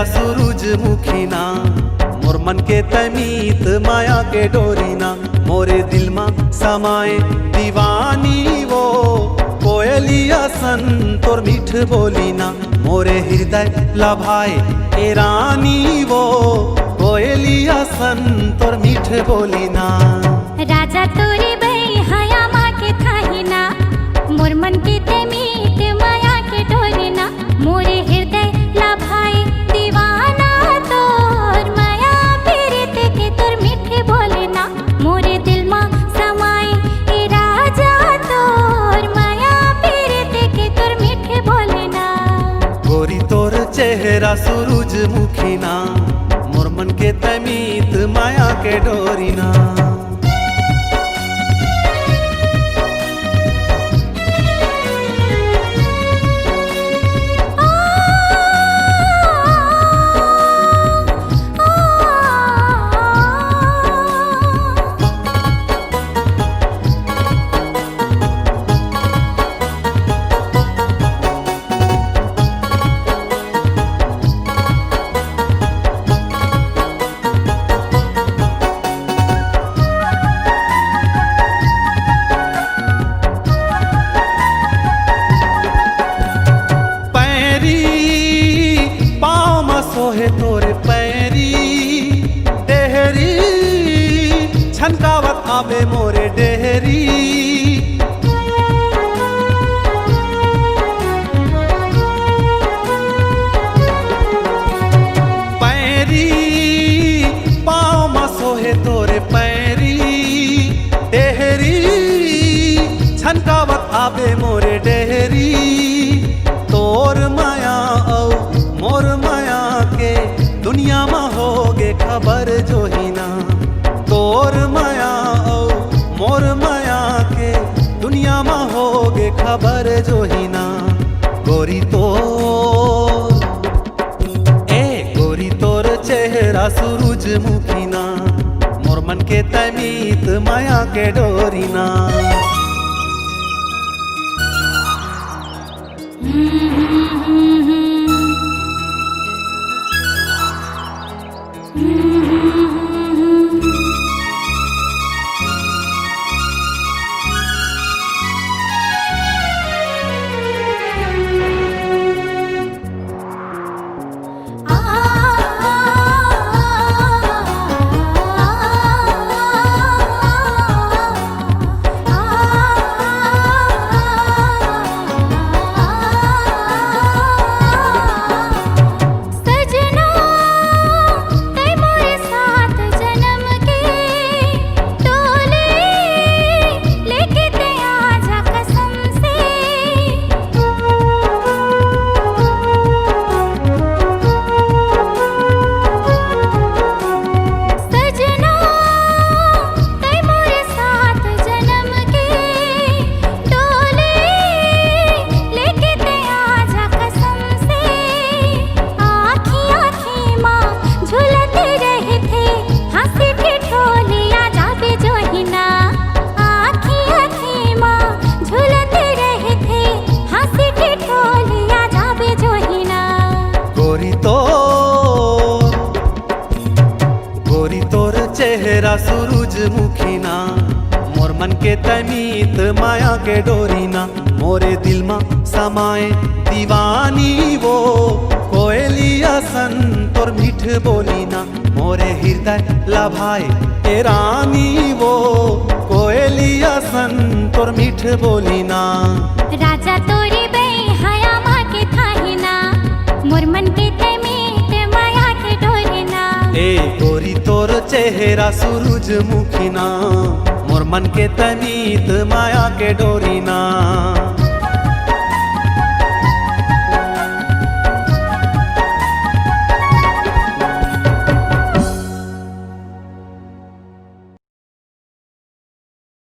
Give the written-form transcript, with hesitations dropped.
चेहरा सूरजमुखी ना, मोर मन के तमीत माया के डोरी ना, मोरे दिल में समाए दीवानी वो कोयलिया सन तोर मीठ बोली ना, मोरे हृदय लभाए ए रानी वो कोयलिया सन तोर मीठ बोली ना। राजा तोरे बई हया माँ के थाही ना, मोर मन के तमीत माया के डोरी ना, मोरे हृदय लभाए दीवाना तोर माया पीरित के तोर मीठे बोले ना, मोरे दिल में समाए ए राजा तोर माया पीरित के तोर मीठे बोले ना। गोरी तोर चेहरा सूरजमुखी ना, मोर मन के तमीत माया के डोरी ना। सोहे तोरे पैरी डेहरी छनकावत आवे मोरे डेहरी, पैरी पाँव में सोहे तोरे पैरी डेहरी छनकावत आवे मोरे डेहरी, तोर माया औ मोर माया के दुनिया में होगे खबर जो ही ना, तोर माया औ मोर माया के दुनिया में होगे खबर जो ही ना। गोरी तोर चेहरा सूरजमुखी ना, मोर मन के तमीत माया के डोरी ना। चेहरा सूरजमुखी ना, मोर मन के तमीत माया के डोरी ना, मोरे दिल में समाए दीवानी वो कोयलिया सन तोर मीठ बोली ना, मोरे हृदय लभाए ए रानी वो कोयलिया सन तोर मीठ बोली ना। राजा तोरे बई हया माँ के थाही ना, मोर मन के तमीत माया के डोरी ना। ए गोरी तोर चेहरा सूरजमुखी ना, मोर मन के तमीत माया के डोरी ना।